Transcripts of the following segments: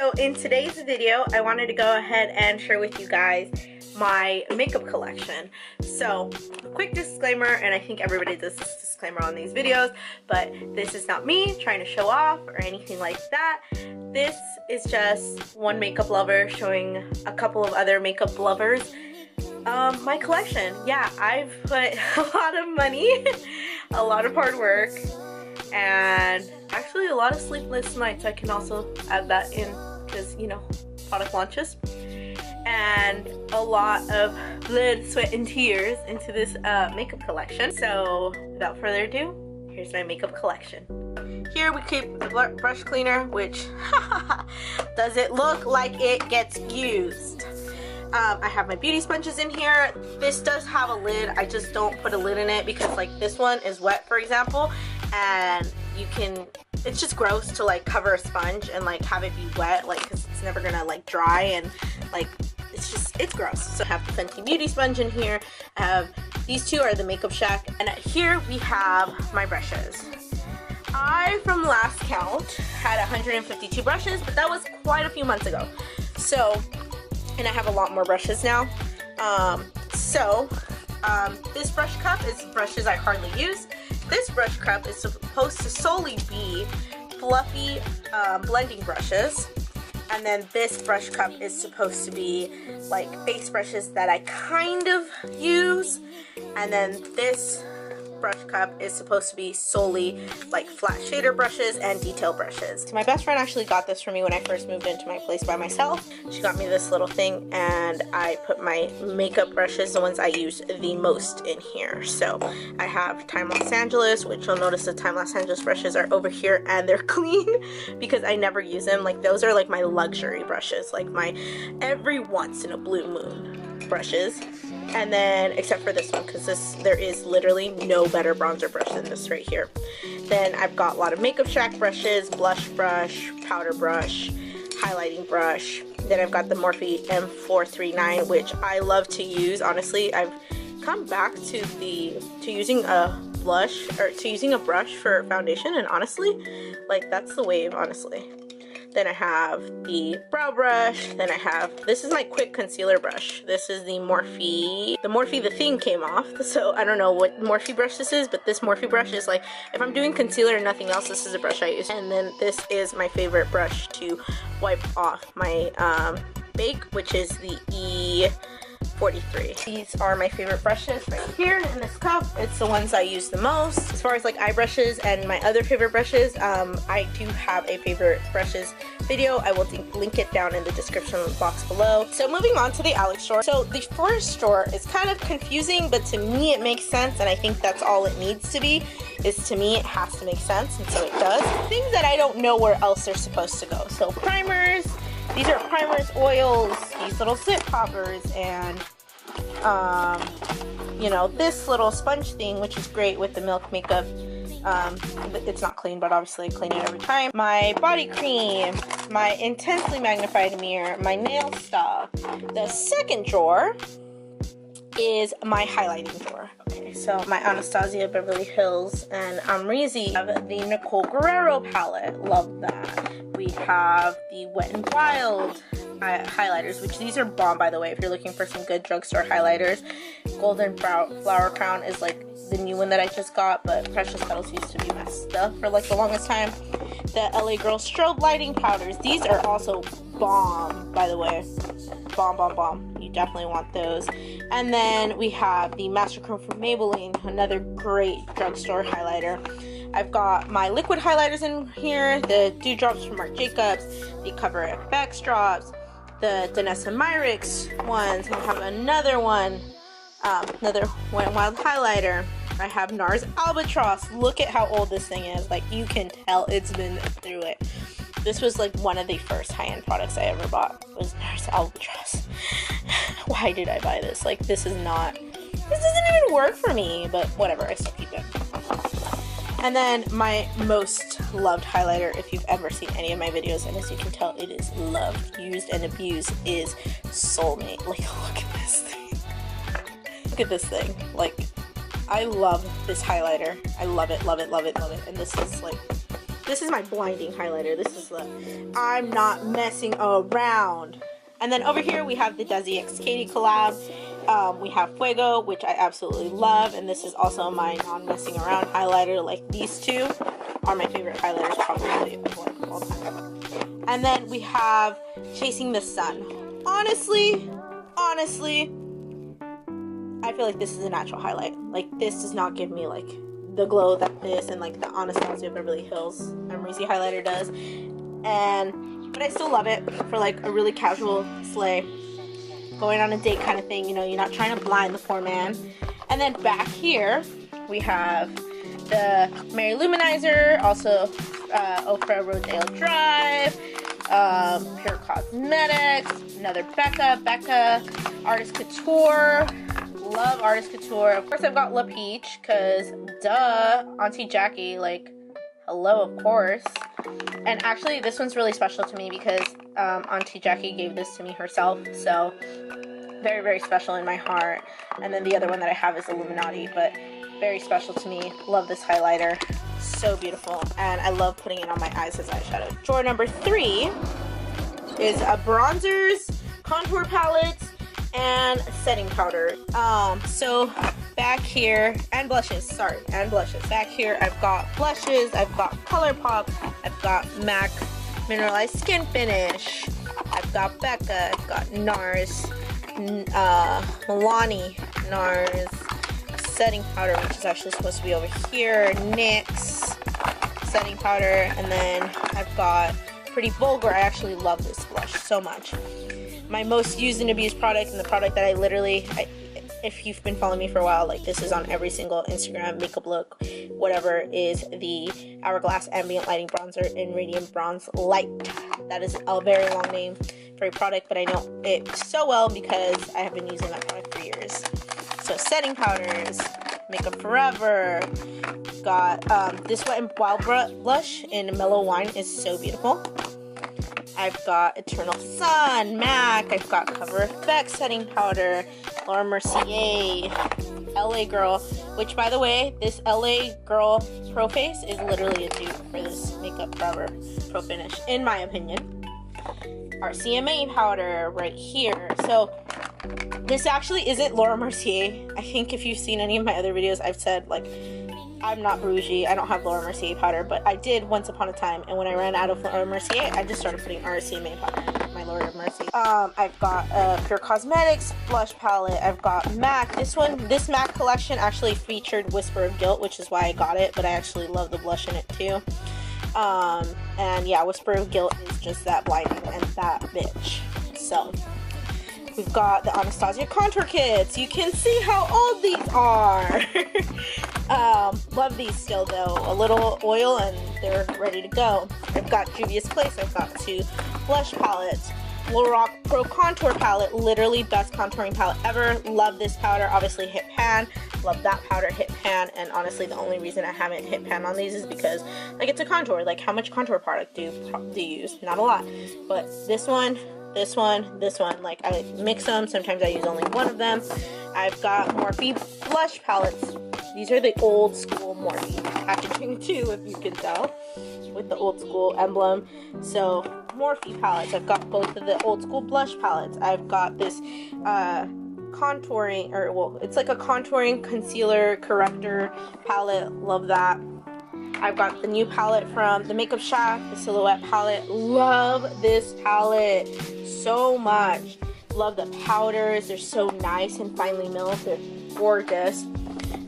So in today's video, I wanted to go ahead and share with you guys my makeup collection. So, quick disclaimer, and I think everybody does this disclaimer on these videos, but this is not me trying to show off or anything like that. This is just one makeup lover showing a couple of other makeup lovers my collection. Yeah, I've put a lot of money, a lot of hard work, and actually a lot of sleepless nights. I can also add that in because, you know, product launches, and a lot of blood, sweat, and tears into this makeup collection. So without further ado, here's my makeup collection. Here we keep the brush cleaner, which does it look like it gets used. I have my beauty sponges in here. This does have a lid. I just don't put a lid in it because, like, this one is wet, for example, and you can, it's just gross to like cover a sponge and like have it be wet, like, because it's never gonna like dry, and like it's gross. So I have the Fenty beauty sponge in here. I have these two are the Makeup Shack, and here we have my brushes. I, from last count, had 152 brushes, but that was quite a few months ago. So, and I have a lot more brushes now. This brush cup is brushes I hardly use. This brush cup is supposed to solely be fluffy blending brushes. And then this brush cup is supposed to be like face brushes that I kind of use. And then this brush cup is supposed to be solely like flat shader brushes and detail brushes. So my best friend actually got this for me when I first moved into my place by myself. She got me this little thing, and I put my makeup brushes, the ones I use the most, in here. So I have Time Los Angeles, which you'll notice the Time Los Angeles brushes are over here and they're clean because I never use them. Like, those are like my luxury brushes, like my every once in a blue moon brushes. And then, except for this one, because there is literally no better bronzer brush than this right here. Then I've got a lot of Makeup Shack brushes, blush brush, powder brush, highlighting brush. Then I've got the Morphe M439, which I love to use. Honestly, I've come back to using a blush, or to using a brush for foundation, and honestly, like, that's the wave, honestly. Then I have the brow brush. Then I have, this is my quick concealer brush. This is the Morphe. The Morphe, the thing came off, so I don't know what Morphe brush this is, but this Morphe brush is like, if I'm doing concealer and nothing else, this is a brush I use. And then this is my favorite brush to wipe off my bake, which is the E43. These are my favorite brushes right here in this cup. It's the ones I use the most. As far as like eye brushes and my other favorite brushes, I do have a favorite brushes video. I will link it down in the description box below. So moving on to the Alex drawer. So the first drawer is kind of confusing, but to me it makes sense, and I think that's all it needs to be. Is, to me, it has to make sense, and so it does. Things that I don't know where else they're supposed to go. So primers. These are primers, oils, these little zip poppers, and you know, this little sponge thing, which is great with the Milk makeup. It's not clean, but obviously I clean it every time. My body cream, my intensely magnified mirror, my nail stuff. The second drawer is my highlighting drawer. Okay, so my Anastasia Beverly Hills and Amrezy have the Nicole Guerrero palette. Love that. We have the Wet n Wild highlighters, which these are bomb, by the way, if you're looking for some good drugstore highlighters. Golden Flower Crown is like the new one that I just got, but Precious Petals used to be my stuff for like the longest time. The LA Girl strobe lighting powders. These are also bomb, by the way. Bomb, bomb, bomb. You definitely want those. And then we have the Master Chrome from Maybelline, another great drugstore highlighter. I've got my liquid highlighters in here, the Dewdrops from Marc Jacobs, the Cover FX drops, the Danessa Myricks ones. I have another one, another Wet n Wild highlighter. I have NARS Albatross. Look at how old this thing is. Like, you can tell it's been through it. This was like one of the first high-end products I ever bought, was NARS Albatross. Why did I buy this? Like, this doesn't even work for me, but whatever, I still keep it. And then my most loved highlighter, if you've ever seen any of my videos, and as you can tell, it is loved, used, and abused, is Soulmate. Like, look at this thing. Look at this thing. Like, I love this highlighter. I love it, love it, love it, love it. And this is like This is my blinding highlighter. This is the I'm not messing around. And then over here we have the Desi X Katie collab. We have Fuego, which I absolutely love, and this is also my non-messing around highlighter. Like, these two are my favorite highlighters probably of all time. And then we have Chasing the Sun. Honestly, I feel like this is a natural highlight. Like, this does not give me like the glow that this and like the Anastasia Beverly Hills Emery highlighter does. But I still love it for like a really casual slay, going on a date kind of thing. You know, you're not trying to blind the poor man. And then back here we have the Mary Luminizer, also Ofra Rodeo Drive, Pure Cosmetics, another Becca, Artist Couture. Love Artist Couture. Of course, I've got La Peach, because duh, Auntie Jackie, like, hello, of course. And actually, this one's really special to me because Auntie Jackie gave this to me herself, so very, very special in my heart. And then the other one that I have is Illuminati, but very special to me. Love this highlighter. So beautiful. And I love putting it on my eyes as eyeshadow. Drawer number 3 is bronzers, contour palettes, and setting powder. So back here, and blushes, back here I've got blushes, I've got ColourPop, I've got MAC Mineralized Skin Finish, I've got Becca, I've got NARS, Milani NARS setting powder, which is actually supposed to be over here, NYX setting powder, and then I've got Pretty Vulgar. I actually love this blush so much. My most used and abused product, and the product that I if you've been following me for a while, like, this is on every single Instagram makeup look, whatever, is the Hourglass Ambient Lighting Bronzer in Radiant Bronze Light. That is a very long name for a product, but I know it so well because I have been using that product for years. So setting powders, Makeup Forever, got this Wet n Wild blush in Mellow Wine is so beautiful. I've got Eternal Sun, MAC, I've got Cover FX setting powder, Laura Mercier, LA Girl, which, by the way, this LA Girl Pro Face is literally a dupe for this Makeup Forever Pro Finish, in my opinion. Our CMA powder right here. So this actually isn't Laura Mercier. I think if you've seen any of my other videos, I've said, like, I'm not bougie, I don't have Laura Mercier powder, but I did once upon a time, and when I ran out of Laura Mercier, I just started putting RCMA powder in my Laura Mercier. I've got Pure Cosmetics blush palette, I've got MAC. This MAC collection actually featured Whisper of Guilt, which is why I got it, but I actually love the blush in it too. And yeah, Whisper of Guilt is just that blinding and that bitch. So we've got the Anastasia contour kits. You can see how old these are. Love these still though. A little oil and they're ready to go. I've got Juvia's Place. I've got 2 blush palettes. Lorac Pro Contour palette. Literally best contouring palette ever. Love this powder. Obviously hit pan. Love that powder, hit pan. And honestly, the only reason I haven't hit pan on these is because, like, it's a contour. Like, how much contour product do you use? Not a lot. But this one, like, I mix them. Sometimes I use only one of them. I've got Morphe blush palettes. These are the old school Morphe packaging too, if you can tell, with the old school emblem. So Morphe palettes. I've got both of the old school blush palettes. I've got this contouring, or well, it's like a contouring concealer corrector palette. Love that. I've got the new palette from the Makeup Shack, the Silhouette palette. Love this palette so much. Love the powders. They're so nice and finely milled. They're gorgeous.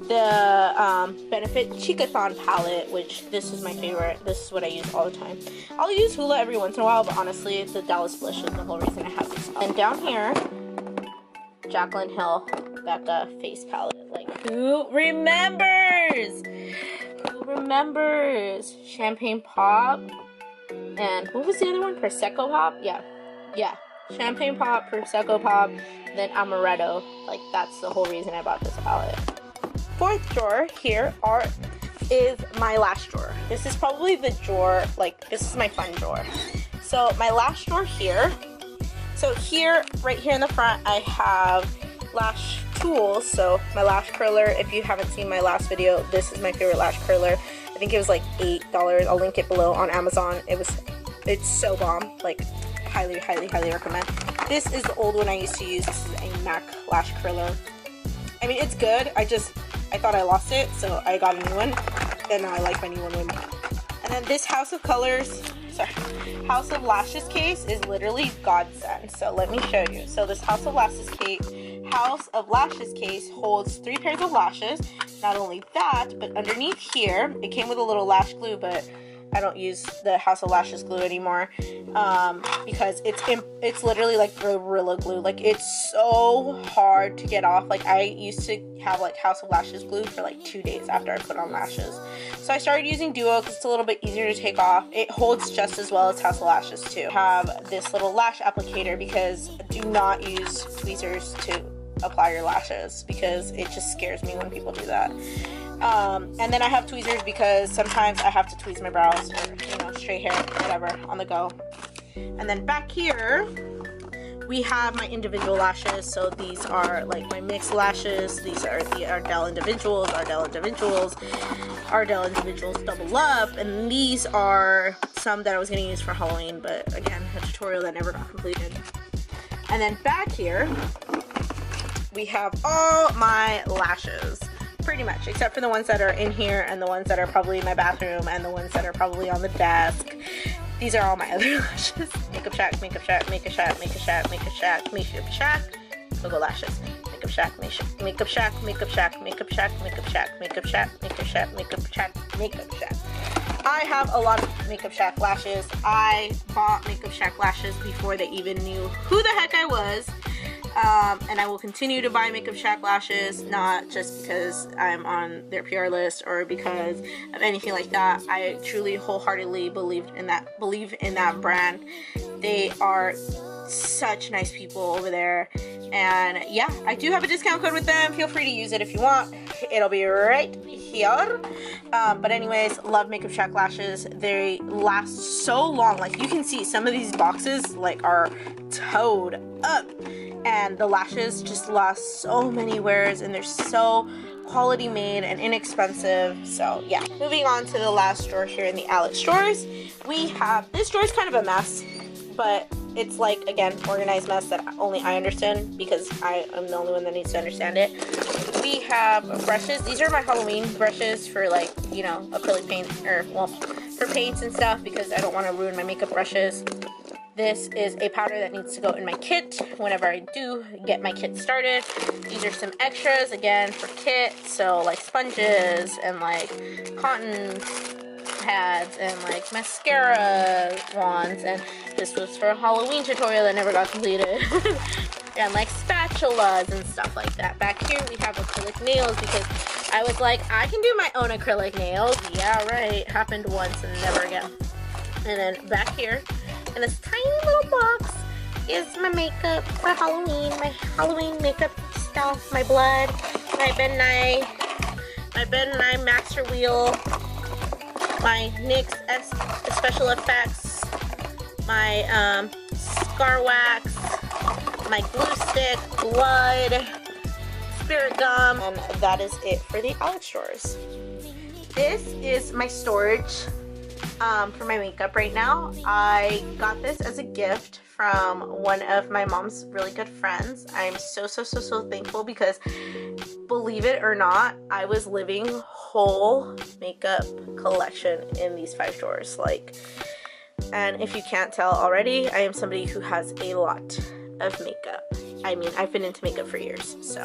The Benefit Chicathon palette, which this is my favorite. This is what I use all the time. I'll use Hoola every once in a while, but honestly, the Dallas Blush is the whole reason I have this. And down here, Jaclyn Hill Becca face palette. Like, who remembers? Who remembers? Champagne Pop. And what was the other one? Prosecco Pop? Yeah. Champagne Pop, Prosecco Pop, then Amaretto. Like, that's the whole reason I bought this palette. 4th drawer here is my lash drawer. This is probably the drawer, like, this is my fun drawer. So my lash drawer here. So here, right here in the front, I have lash tools. So my lash curler, if you haven't seen my last video, this is my favorite lash curler. I think it was like $8. I'll link it below on Amazon. It's so bomb. Like, highly, highly, highly recommend. This is the old one I used to use. This is a MAC lash curler. I mean, it's good. I thought I lost it, so I got a new one, and now I like my new one way more. And then this House of Lashes case is literally godsend. So let me show you. So this House of Lashes case holds 3 pairs of lashes. Not only that, but underneath here, it came with a little lash glue, but I don't use the House of Lashes glue anymore because it's literally like Gorilla Glue. Like, it's so hard to get off. Like, I used to have like House of Lashes glue for like 2 days after I put on lashes. So I started using Duo because it's a little bit easier to take off. It holds just as well as House of Lashes too. I have this little lash applicator because do not use tweezers to apply your lashes because it just scares me when people do that. And then I have tweezers because sometimes I have to tweeze my brows or, you know, straight hair, whatever, on the go. And then back here, we have my individual lashes. So these are like my mixed lashes. These are the Ardell Individuals, Ardell Individuals Double Up. And these are some that I was going to use for Halloween, but again, a tutorial that never got completed. And then back here, we have all my lashes. Pretty much, except for the ones that are in here and the ones that are probably in my bathroom and the ones that are probably on the desk. These are all my other lashes. Makeup Shack, Makeup Shack, Makeup Shack, Makeup Shack, Makeup Shack, Makeup Shack, Go Lashes. Makeup Shack, Makeup Shack, Makeup Shack, Makeup Shack, Makeup Shack, Makeup Shack, Makeup Shack, Makeup Shack, Makeup Shack. I have a lot of Makeup Shack lashes. I bought Makeup Shack lashes before they even knew who the heck I was. And I will continue to buy Makeup Shack lashes, not just because I'm on their PR list or because of anything like that. I truly wholeheartedly believe in that brand. They are such nice people over there, and yeah, I do have a discount code with them. Feel free to use it if you want. It'll be right here. But anyways, love Makeup Shack lashes. They last so long. Like, you can see some of these boxes like are towed up, and the lashes just last so many wears, and they're so quality made and inexpensive. So yeah, moving on to the last drawer here in the Alex drawers. We have, this drawer is kind of a mess, but it's like, again, organized mess that only I understand because I am the only one that needs to understand it. We have brushes. These are my Halloween brushes for, like, you know, acrylic paint, or well, for paints and stuff, because I don't want to ruin my makeup brushes. This is a powder that needs to go in my kit whenever I do get my kit started. These are some extras, again, for kit. So, like, sponges and, like, cotton pads and, like, mascara wands. And this was for a Halloween tutorial that never got completed. And, like, spatulas and stuff like that. Back here, we have acrylic nails because I was like, I can do my own acrylic nails. Yeah, right. Happened once and never again. And then back here, in this tiny little box, is my makeup for Halloween. My Halloween makeup stuff. My blood. My Ben Nye Master Wheel. My NYX Special Effects. My Scar Wax. My glue stick. Blood. Spirit gum. And that is it for the Alex drawers. This is my storage for my makeup right now. I got this as a gift from one of my mom's really good friends. I'm so thankful because, believe it or not, I was living whole makeup collection in these 5 drawers. Like, and if you can't tell already, I am somebody who has a lot of makeup. I mean, I've been into makeup for years, so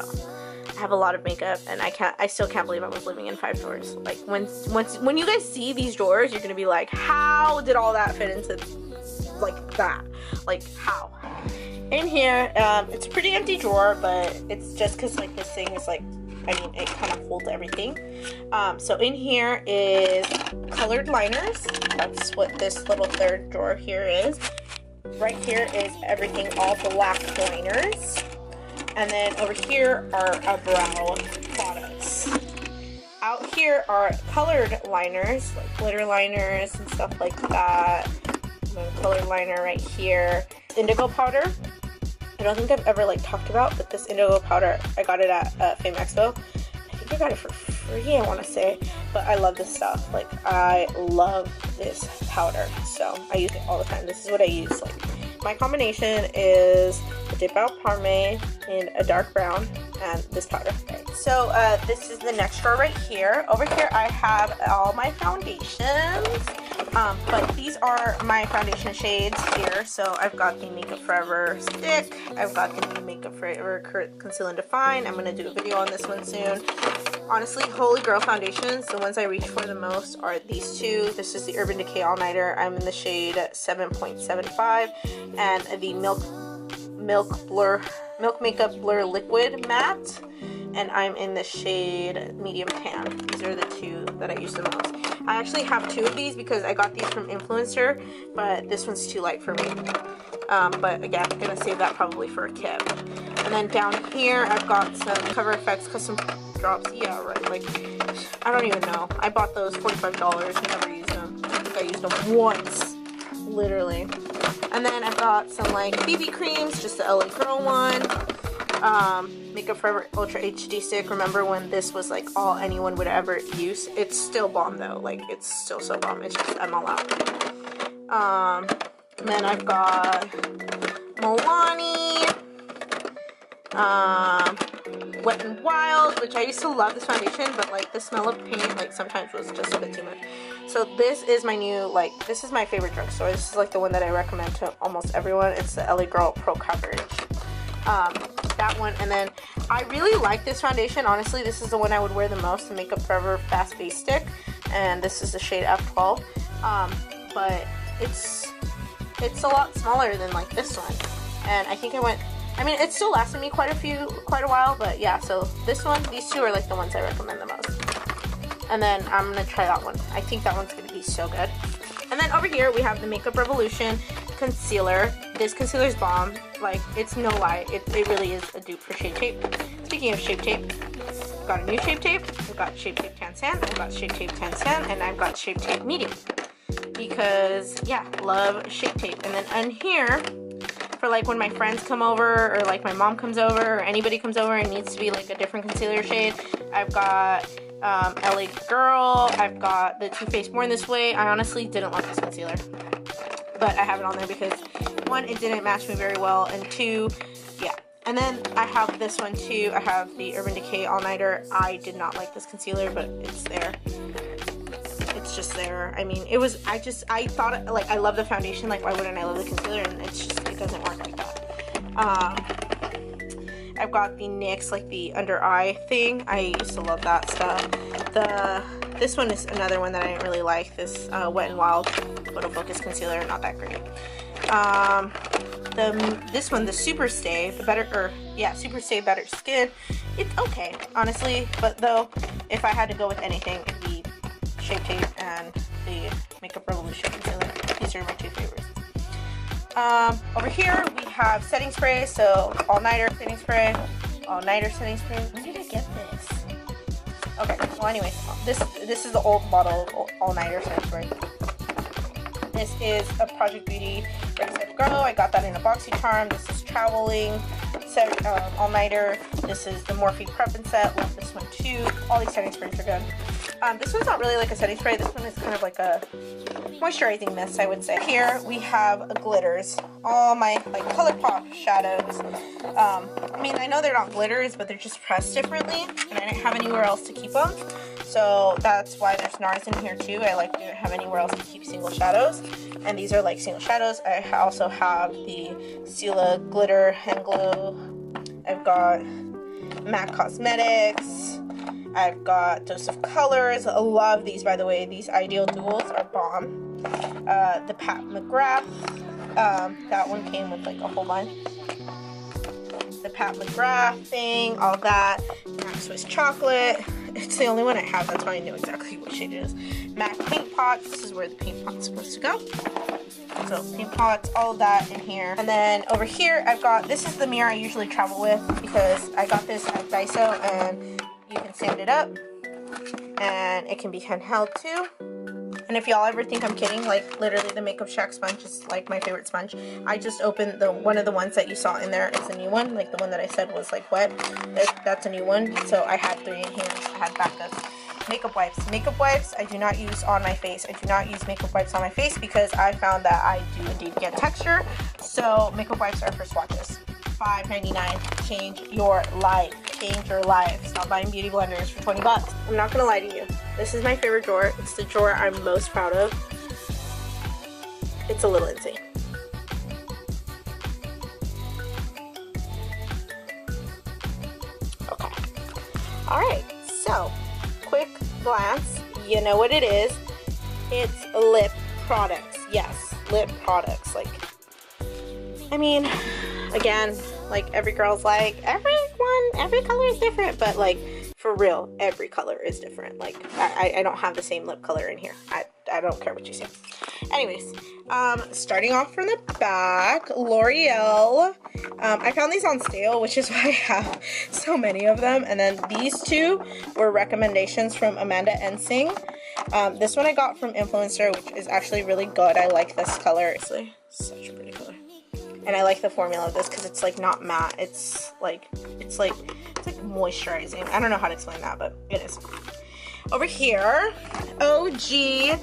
I have a lot of makeup, and I still can't believe I was living in 5 drawers. Like, when you guys see these drawers, you're gonna be like, how did all that fit into, like, that? Like, how? In here, it's a pretty empty drawer, but it's just because, like, this thing is, like, I mean, it kind of holds everything. So in here is colored liners. That's what this little third drawer here is. Right here is everything, all black liners. And then over here are our brow products. Out here are colored liners, like glitter liners and stuff like that. And then colored liner right here. Indigo powder. I don't think I've ever, like, talked about, but this indigo powder, I got it at Fame Expo. I think I got it for free. 3, I want to say, but I love this stuff. Like, I love this powder, so I use it all the time. This is what I use. Like, my combination is the Dip Out Pomade in a dark brown and this powder. Okay. So this is the next drawer right here. Over here I have all my foundations, but these are my foundation shades here. So I've got the Makeup Forever stick. I've got the new Makeup Forever Conceal and Define. I'm going to do a video on this one soon. Honestly, holy grail foundations, the ones I reach for the most are these two. This is the Urban Decay All Nighter. I'm in the shade 7.75, and the Milk Makeup Blur Liquid Matte, and I'm in the shade Medium Tan. These are the two that I use the most. I actually have 2 of these because I got these from Influencer, but this one's too light for me. But again, I'm gonna save that probably for a kit. And then down here, I've got some Cover FX custom drops. Yeah, right. Like, I don't even know. I bought those $45. Never used them. I think I used them once, literally. And then I've got some like BB creams, just the LA Girl one. Makeup Forever Ultra HD stick. Remember when this was like all anyone would ever use? It's still bomb though. Like, it's still so bomb. It's just I'm all out. And then I've got Milani, Wet n Wild, which I used to love this foundation, but like the smell of paint like sometimes was just a bit too much. So this is my new, like, this is my favorite drugstore. This is like the one that I recommend to almost everyone. It's the LA Girl Pro Coverage. That one. And then I really like this foundation. Honestly, this is the one I would wear the most, the Makeup Forever Fast Base Stick, and this is the shade F12. But it's a lot smaller than like this one, and I think I mean, it still lasted me quite a while, but yeah. So this one, these two are like the ones I recommend the most. And then I'm gonna try that one. I think that one's gonna be so good. And then over here we have the Makeup Revolution concealer. This concealer's bomb. Like, it's no lie. It really is a dupe for Shape Tape. Speaking of Shape Tape, I've got a new Shape Tape. I've got Shape Tape Tan Sand. I've got Shape Tape Tan Sand, and I've got Shape Tape Medium. Because, yeah, love Shape Tape. And then on here, for like when my friends come over, or like my mom comes over, or anybody comes over and needs to be like a different concealer shade, I've got LA Girl. I've got the Too Faced Born This Way. I honestly didn't love this concealer, but I have it on there because 1, it didn't match me very well, and 2, yeah. And then I have this one too. I have the Urban Decay All Nighter. I did not like this concealer, but it's there. It's just there. I mean, I thought, like, I love the foundation, like, why wouldn't I love the concealer? And it's just, it doesn't work like that. I've got the NYX, like, the under eye thing. I used to love that stuff. This one is another one that I didn't really like. This Wet n Wild Photo Focus Concealer, not that great. This one, the Super Stay, Super Stay Better Skin. It's okay, honestly, but though, if I had to go with anything, it'd be Shape Tape and the Makeup Revolution concealer. These are my 2 favorites. Over here we have setting spray, so all-nighter setting spray, all-nighter setting spray. When did I get this? Okay, well, anyways, this is the old bottle of all-nighter setting spray. This is a Project Beauty Ready Set Go. I got that in a BoxyCharm. This is Traveling Set all-nighter. This is the Morphe Prep and Set. Love this one too. All these setting sprays are good. This one's not really like a setting spray. This one is kind of like a moisturizing mist, I would say. Here we have glitters. All my like ColourPop shadows. I mean, I know they're not glitters, but they're just pressed differently, and I didn't have anywhere else to keep them. So that's why there's NARS in here too. I like to have anywhere else to keep single shadows. And these are like single shadows. I also have the Stila Glitter and Glow. I've got MAC Cosmetics. I've got Dose of Colors. I love these, by the way. These Ideal Duals are bomb. The Pat McGrath. That one came with like a whole bunch. The Pat McGrath thing, all that. MAC Swiss Chocolate. It's the only one I have, that's why I know exactly what shade it is. MAC Paint Pots. This is where the paint pot's supposed to go. So paint pots, all of that in here. And then over here, I've got, this is the mirror I usually travel with because I got this at Daiso, and you can stand it up and it can be handheld too. And if y'all ever think I'm kidding, like literally the Makeup Shack sponge is like my favorite sponge. I just opened one of the ones that you saw in there. It's a new one, like the one that I said was like wet. That's a new one. So I had 3 in here. I had backup. makeup wipes. Makeup wipes I do not use on my face. I do not use makeup wipes on my face because I found that I do indeed get texture. So makeup wipes are for swatches. $5.99. Change your life. Change your life. Stop buying beauty blenders for 20 bucks. I'm not gonna lie to you. This is my favorite drawer. It's the drawer I'm most proud of. It's a little insane. Okay. Alright, so quick glance. You know what it is. It's lip products. Yes, lip products. Like, I mean, again, like every girl's like, every color is different, but like for real, every color is different. Like I don't have the same lip color in here. I don't care what you say. Anyways, starting off from the back, L'Oreal. I found these on sale, which is why I have so many of them. And then these two were recommendations from Amanda Ensing. This one I got from Influencer, which is actually really good. I like this color. It's like such a pretty color. And I like the formula of this because it's like not matte. It's like moisturizing. I don't know how to explain that, but it is. Over here, OG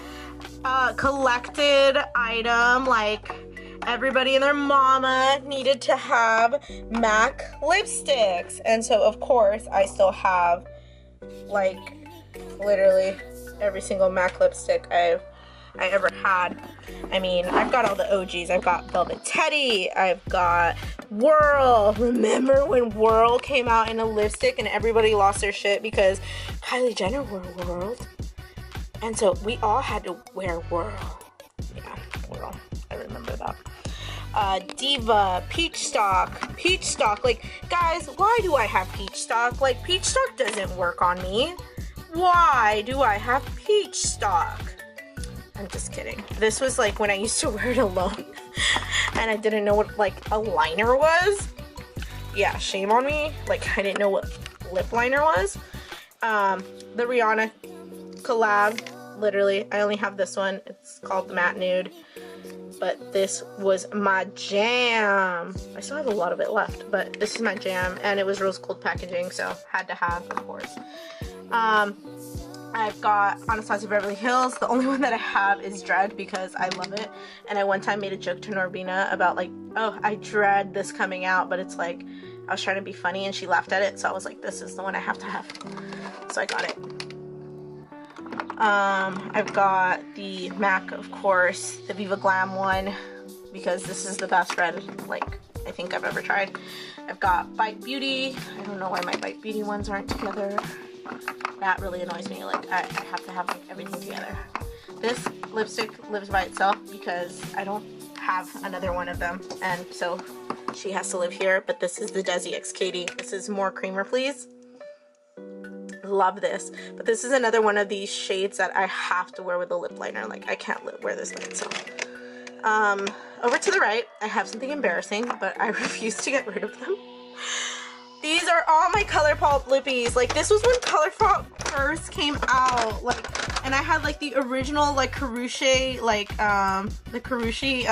collected item. Like everybody and their mama needed to have MAC lipsticks, and so of course I still have like literally every single MAC lipstick I ever had. I mean, I've got all the OGs. I've got Velvet Teddy. I've got Whirl. Remember when Whirl came out in a lipstick and everybody lost their shit because Kylie Jenner wore Whirl? And so we all had to wear Whirl. Yeah, Whirl. I remember that. Diva, Peach Stock. Like, guys, why do I have Peach Stock? Like, Peach Stock doesn't work on me. Why do I have Peach Stock? I'm just kidding. This was like when I used to wear it alone and I didn't know what like a liner was. Yeah, shame on me. Like I didn't know what lip liner was. The Rihanna collab, literally, I only have this one. It's called the Matte Nude. But this was my jam. I still have a lot of it left, but this is my jam and it was rose gold packaging, so had to have, of course. I've got Anastasia Beverly Hills. The only one that I have is Dread because I love it. And I one time made a joke to Norbina about like, oh, I dread this coming out, but it's like, I was trying to be funny and she laughed at it. So I was like, this is the one I have to have. So I got it. I've got the MAC, of course, the Viva Glam one because this is the best red, like, I think I've ever tried. I've got Bite Beauty. I don't know why my Bite Beauty ones aren't together. That really annoys me. Like I have to have like everything together. This lipstick lives by itself because I don't have another one of them, and so she has to live here. But this is the Desi X Katie. This is More Creamer Please. Love this. But this is another one of these shades that I have to wear with a lip liner. Like I can't wear this by itself. Over to the right, I have something embarrassing, but I refuse to get rid of them. These are all my ColourPop lippies. Like this was when ColourPop first came out. Like, and I had like the original like Karrueche, like the Karrueche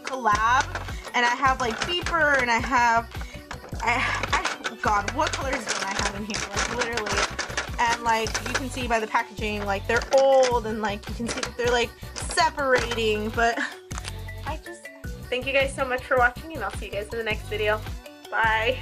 collab, and I have like Beeper, and I have God, what colors don't I have in here? Like literally, and like you can see by the packaging, like they're old, and like you can see that they're like separating. But I just thank you guys so much for watching, and I'll see you guys in the next video. Bye.